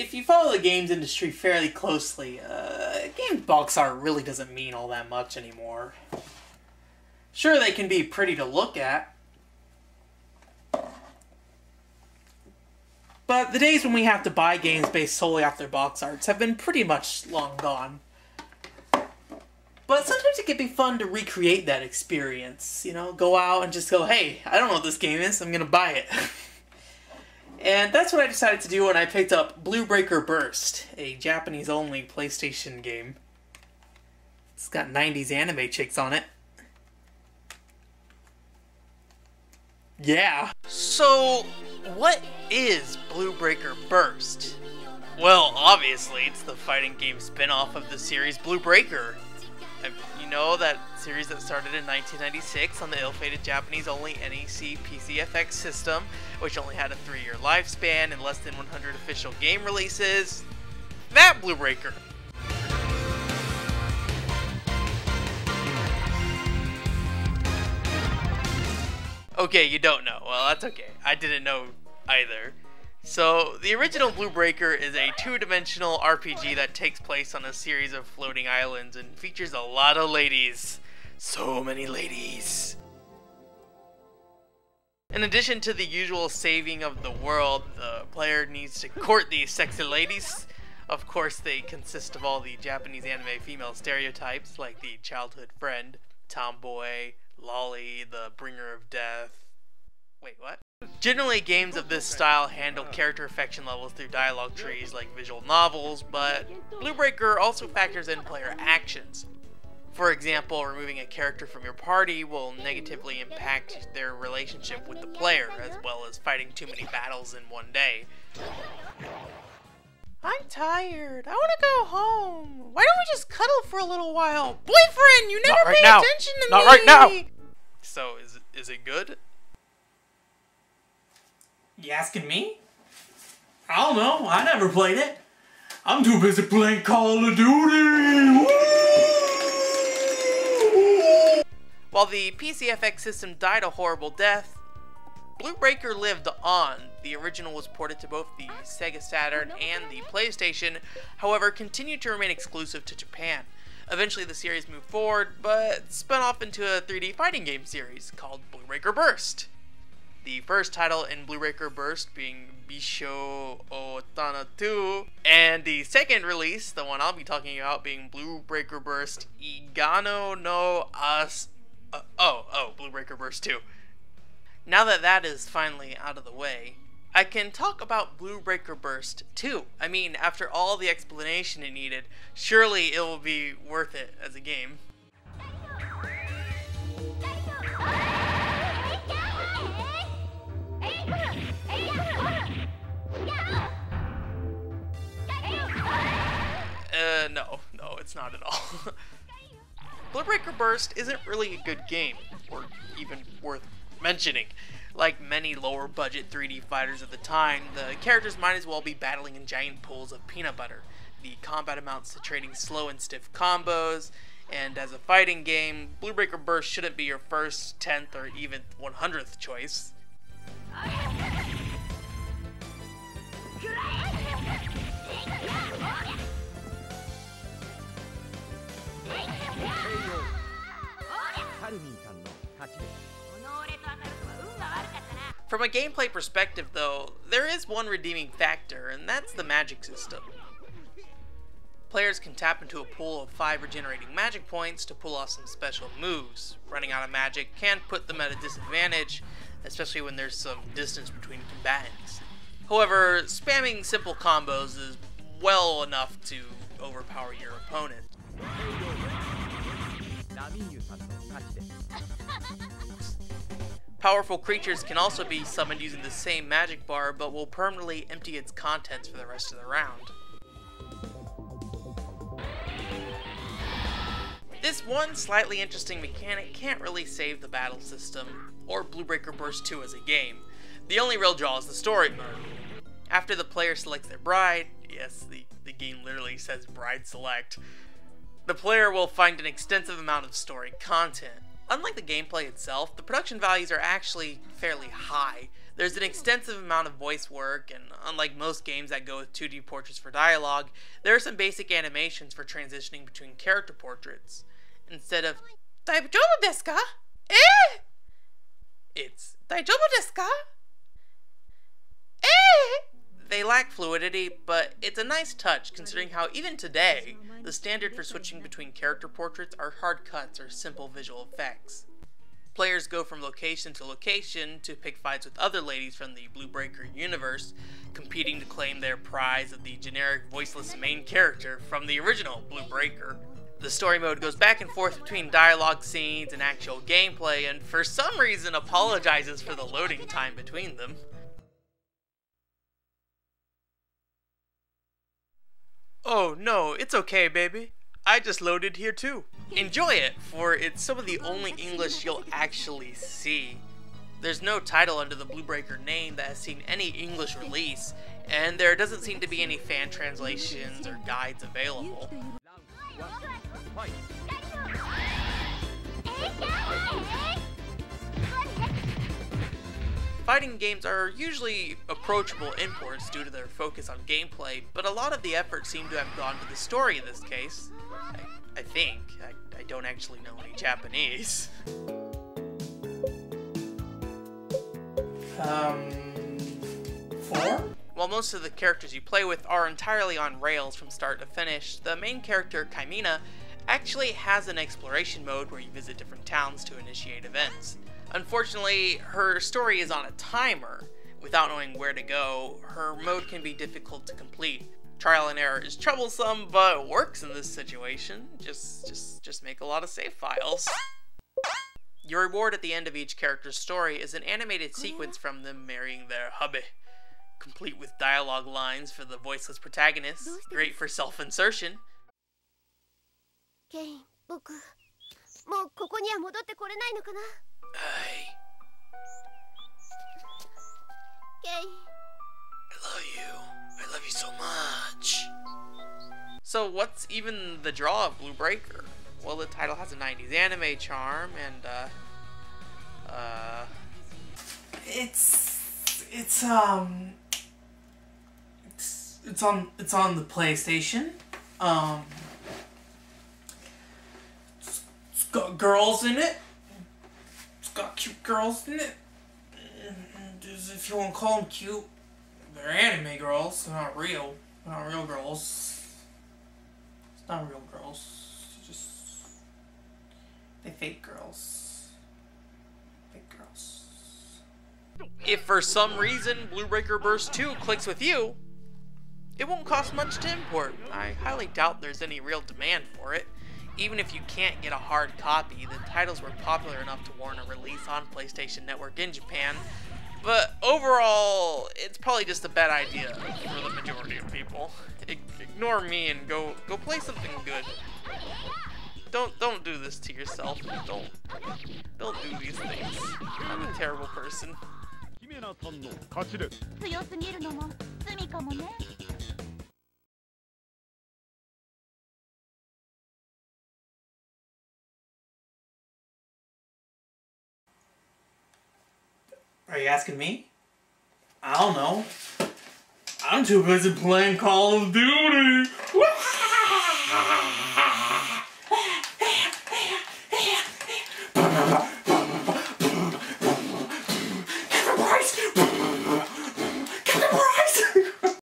If you follow the games industry fairly closely, game box art really doesn't mean all that much anymore. Sure, they can be pretty to look at, but the days when we have to buy games based solely off their box arts have been pretty much long gone. But sometimes it can be fun to recreate that experience, you know, go out and just go, hey, I don't know what this game is, I'm gonna buy it. And that's what I decided to do when I picked up Blue Breaker Burst, a Japanese-only PlayStation game. It's got 90s anime chicks on it. Yeah. So, what is Blue Breaker Burst? Well, obviously, it's the fighting game spin-off of the series Blue Breaker. You know, that series that started in 1996 on the ill-fated Japanese-only NEC PCFX system, which only had a 3-year lifespan and less than 100 official game releases. That Blue Breaker. Okay, you don't know. Well, that's okay. I didn't know either. So, the original Blue Breaker is a two-dimensional RPG that takes place on a series of floating islands and features a lot of ladies. So many ladies. In addition to the usual saving of the world, the player needs to court these sexy ladies. Of course, they consist of all the Japanese anime female stereotypes, like the childhood friend, tomboy, lolly, the bringer of death. Wait, what? Generally, games of this style handle character affection levels through dialogue trees like visual novels, but Blue Breaker also factors in player actions. For example, removing a character from your party will negatively impact their relationship with the player, as well as fighting too many battles in one day. I'm tired. I want to go home. Why don't we just cuddle for a little while? Boyfriend, you never pay attention to me! Not right now! So, is it good? You asking me? I don't know. I never played it. I'm too busy playing Call of Duty. Woo! While the PCFX system died a horrible death, Blue Breaker lived on. The original was ported to both the Sega Saturn and the PlayStation, however, continued to remain exclusive to Japan. Eventually the series moved forward, but spun off into a 3D fighting game series called Blue Breaker Burst. The first title in Blue Breaker Burst being Bisho Otana 2, and the second release, the one I'll be talking about, being Blue Breaker Burst Igano no Blue Breaker Burst 2. Now that that is finally out of the way, I can talk about Blue Breaker Burst 2. I mean, after all the explanation it needed, surely it will be worth it as a game. No, it's not at all. Blue Breaker Burst isn't really a good game, or even worth mentioning. Like many lower budget 3D fighters of the time, the characters might as well be battling in giant pools of peanut butter. The combat amounts to trading slow and stiff combos, and as a fighting game, Blue Breaker Burst shouldn't be your first, 10th, or even 100th choice. From a gameplay perspective though, there is one redeeming factor, and that's the magic system. Players can tap into a pool of 5 regenerating magic points to pull off some special moves. Running out of magic can put them at a disadvantage, especially when there's some distance between combatants. However, spamming simple combos is well enough to overpower your opponent. Powerful creatures can also be summoned using the same magic bar, but will permanently empty its contents for the rest of the round. This one slightly interesting mechanic can't really save the battle system, or Blue Breaker Burst 2 as a game. The only real draw is the story mode. After the player selects their bride, yes, the game literally says bride select, the player will find an extensive amount of story content. Unlike the gameplay itself, the production values are actually fairly high. There's an extensive amount of voice work, and unlike most games that go with 2D portraits for dialogue, there are some basic animations for transitioning between character portraits. Instead of "Daijoubu desu ka? Eh?" it's "Daijoubu desu ka? Eh?" They lack fluidity, but it's a nice touch considering how even today, the standard for switching between character portraits are hard cuts or simple visual effects. Players go from location to location to pick fights with other ladies from the Blue Breaker universe, competing to claim their prize of the generic voiceless main character from the original Blue Breaker. The story mode goes back and forth between dialogue scenes and actual gameplay, and for some reason apologizes for the loading time between them. Oh no, it's okay, baby. I just loaded here too. Enjoy it, for it's some of the only English you'll actually see. There's no title under the Blue Breaker name that has seen any English release, and there doesn't seem to be any fan translations or guides available. Fighting games are usually approachable imports due to their focus on gameplay, but a lot of the effort seemed to have gone to the story in this case. I think. I don't actually know any Japanese. 4? While most of the characters you play with are entirely on rails from start to finish, the main character, Kaimina, actually has an exploration mode where you visit different towns to initiate events. Unfortunately, her story is on a timer. Without knowing where to go, her mode can be difficult to complete. Trial and error is troublesome, but works in this situation. Just make a lot of save files. Your reward at the end of each character's story is an animated sequence from them marrying their hubby, complete with dialogue lines for the voiceless protagonist, great for self-insertion. Hey. I love you so much. So what's even the draw of Blue Breaker? Well, the title has a 90s anime charm, and it's on the PlayStation. It's got girls in it. It's got cute girls in it. If you want to call them cute, they're anime girls. They're not real. They're not real girls. It's not real girls. They fake girls. Fake girls. If for some reason Blue Breaker Burst 2 clicks with you, it won't cost much to import. I highly doubt there's any real demand for it. Even if you can't get a hard copy, the titles were popular enough to warrant a release on PlayStation Network in Japan. But overall, it's probably just a bad idea for the majority of people. Ignore me and go play something good. Don't do this to yourself. Don't do these things. I'm a terrible person. Are you asking me? I don't know. I'm too busy playing Call of Duty.